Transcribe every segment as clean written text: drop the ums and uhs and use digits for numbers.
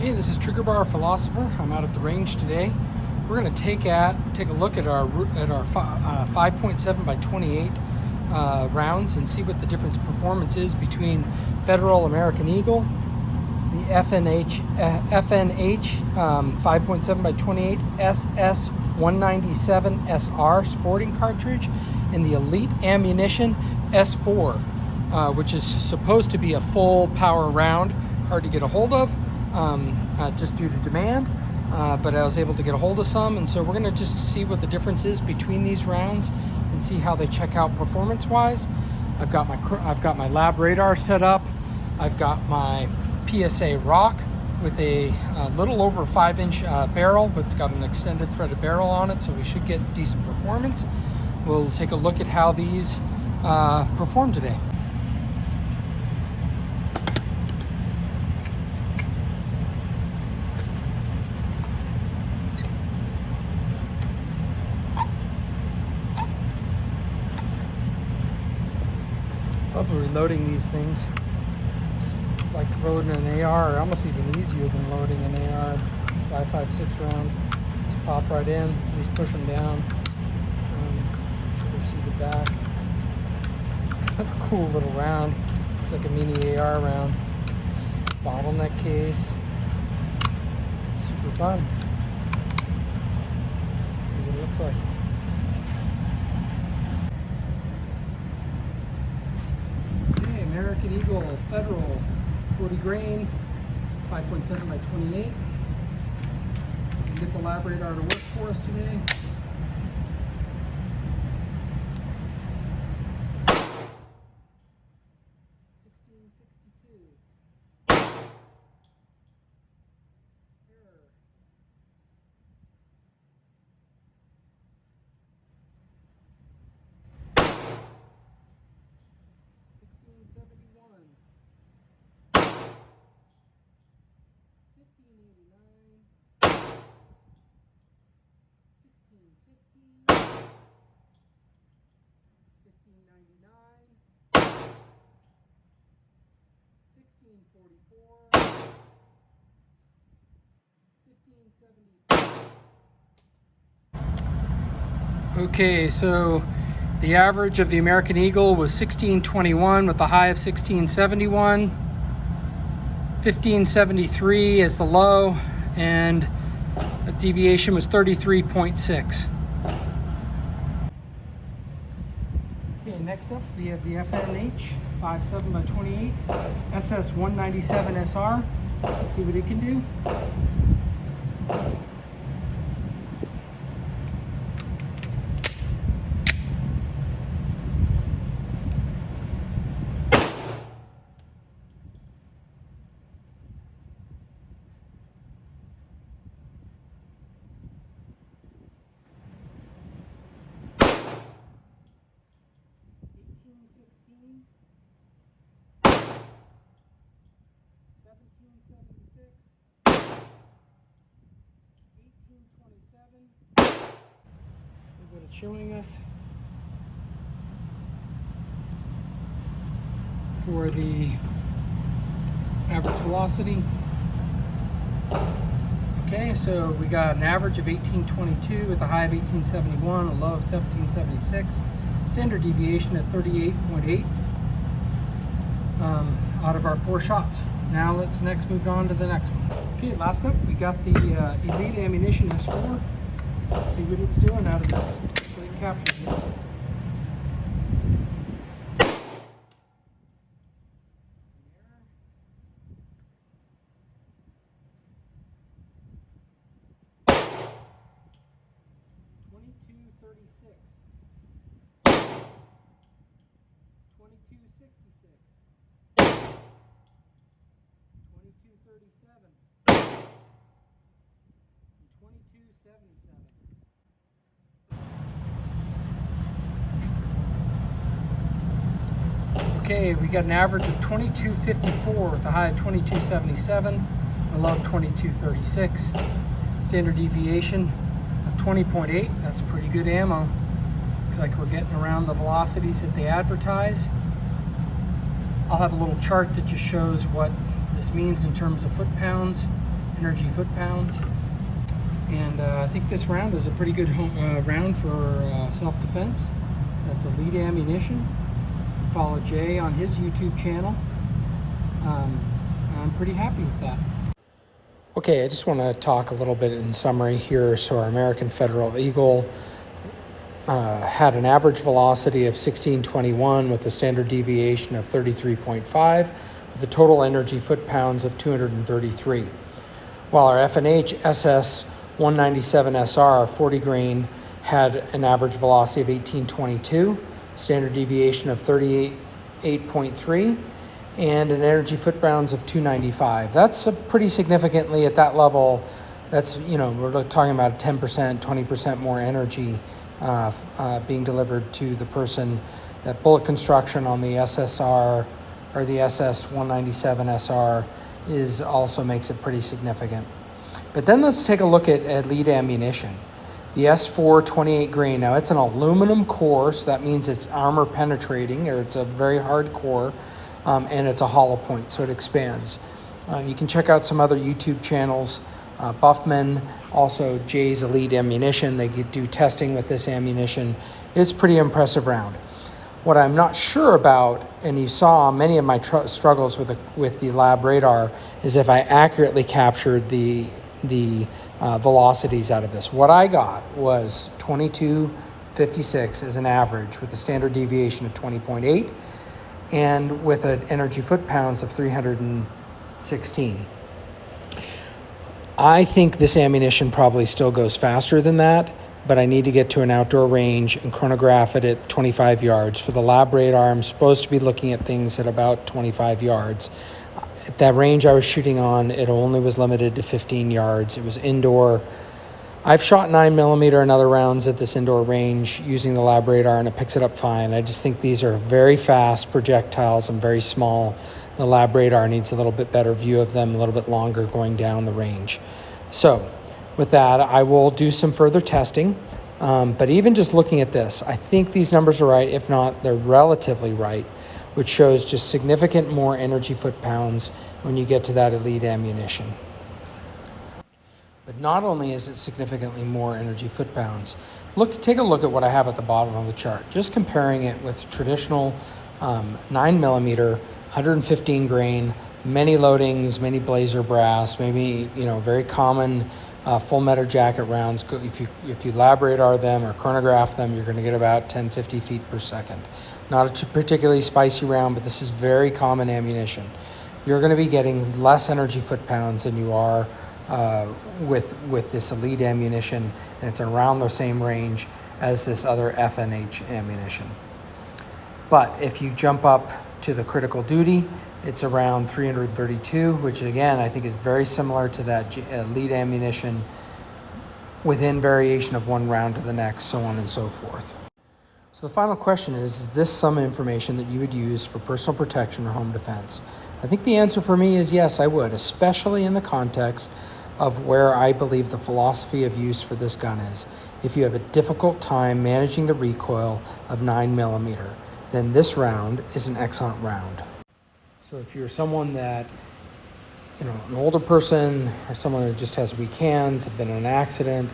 Hey, this is Trigger Bar Philosopher. I'm out at the range today. We're going to take a look at our 5.7 by 28 rounds and see what the difference performance is between Federal American Eagle, the FNH 5.7 by 28 SS 197 SR sporting cartridge, and the Elite Ammunition S4, which is supposed to be a full power round. Hard to get a hold of. Just due to demand, but I was able to get a hold of some, and so we're going to just see what the difference is between these rounds and see how they check out performance-wise. I've got my lab radar set up. I've got my PSA Rock with a little over 5-inch barrel, but it's got an extended threaded barrel on it, so we should get decent performance. We'll take a look at how these perform today. Love reloading these things. Just like loading an AR, or almost even easier than loading an AR 5.56 round. Just pop right in, just push them down. You see the back. Cool little round. Looks like a mini AR round. Bottleneck case. Super fun. See what it looks like. American Eagle Federal 40 grain 5.7 by 28. We can get the lab radar to work for us today. Okay, so the average of the American Eagle was 1621 with a high of 1671, 1573 is the low, and the deviation was 33.6. Okay, next up we have the FNH 5.7 by 28 SS 197 SR. Let's see what it can do. What it's showing us for the average velocity. Okay, so we got an average of 1822 with a high of 1871, a low of 1776, standard deviation of 38.8 out of our 4 shots. Now let's next move on to the next one. Okay, last up we got the Elite Ammunition S4. Let's see what it's doing out of this. So it captures it. Okay, we got an average of 2254 with a high of 2277, a low of 2236. Standard deviation of 20.8. That's pretty good ammo. Looks like we're getting around the velocities that they advertise. I'll have a little chart that just shows what this means in terms of foot-pounds energy foot-pounds. And I think this round is a pretty good round for self-defense. That's Elite Ammunition. Follow Jay on his YouTube channel. I'm pretty happy with that. Okay, I just want to talk a little bit in summary here. So our American Federal Eagle had an average velocity of 1621 with a standard deviation of 33.5 with a total energy foot-pounds of 233. While our F&H SS 197 SR 40 grain had an average velocity of 1822, standard deviation of 38.3, and an energy foot-pounds of 295. That's pretty significantly at that level. That's, we're talking about 10%, 20% more energy being delivered to the person. That bullet construction on the SSR or the SS 197 SR also makes it pretty significant. But then let's take a look at Elite Ammunition. The S4 28 grain, now it's an aluminum core, so that means it's armor penetrating, or it's a very hard core, and it's a hollow point, so it expands. You can check out some other YouTube channels, Buffman, also Jay's Elite Ammunition. They do testing with this ammunition. It's a pretty impressive round. What I'm not sure about, and you saw many of my struggles with the lab radar, is if I accurately captured the velocities out of this. What I got was 2256 as an average with a standard deviation of 20.8 and with an energy foot-pounds of 316. I think this ammunition probably still goes faster than that, but I need to get to an outdoor range and chronograph it at 25 yards. For the lab radar, I'm supposed to be looking at things at about 25 yards. At that range I was shooting on, it only was limited to 15 yards. It was indoor. I've shot 9mm and other rounds at this indoor range using the lab radar, and it picks it up fine. I just think these are very fast projectiles and very small. The lab radar needs a little bit better view of them, a little bit longer going down the range. So with that, I will do some further testing. But even just looking at this, I think these numbers are right. If not, they're relatively right, which shows just significant more energy foot-pounds when you get to that Elite Ammunition. But not only is it significantly more energy foot-pounds, take a look at what I have at the bottom of the chart. Just comparing it with traditional 9mm, 115 grain, many loadings, many blazer brass, maybe very common full metal jacket rounds. If you lab radar them or chronograph them, you're going to get about 1050 feet per second. Not a particularly spicy round, but this is very common ammunition. You're going to be getting less energy foot-pounds than you are with this Elite Ammunition, and it's around the same range as this other F&H ammunition. But if you jump up to the critical duty, it's around 332, which again I think is very similar to that Elite Ammunition, within variation of one round to the next, so on and so forth. So the final question is this some information that you would use for personal protection or home defense? I think the answer for me is yes, I would, especially in the context of where I believe the philosophy of use for this gun is. If you have a difficult time managing the recoil of 9mm, then this round is an excellent round. So if you're someone that, an older person or someone who just has weak hands, have been in an accident,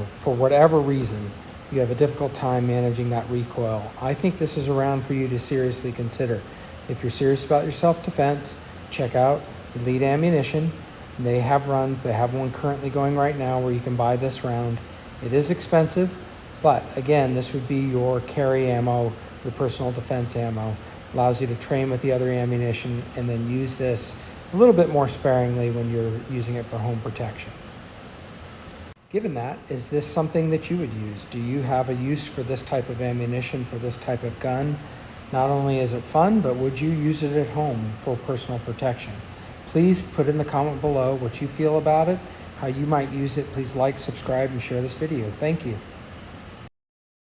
for whatever reason, you have a difficult time managing that recoil, I think this is a round for you to seriously consider. If you're serious about your self-defense, check out Elite Ammunition. They have runs. They have one currently going right now where you can buy this round. It is expensive, but again, this would be your carry ammo, your personal defense ammo. Allows you to train with the other ammunition and then use this a little bit more sparingly when you're using it for home protection. Given that, is this something that you would use? Do you have a use for this type of ammunition, for this type of gun? Not only is it fun, but would you use it at home for personal protection? Please put in the comment below what you feel about it, how you might use it. Please like, subscribe, and share this video. Thank you.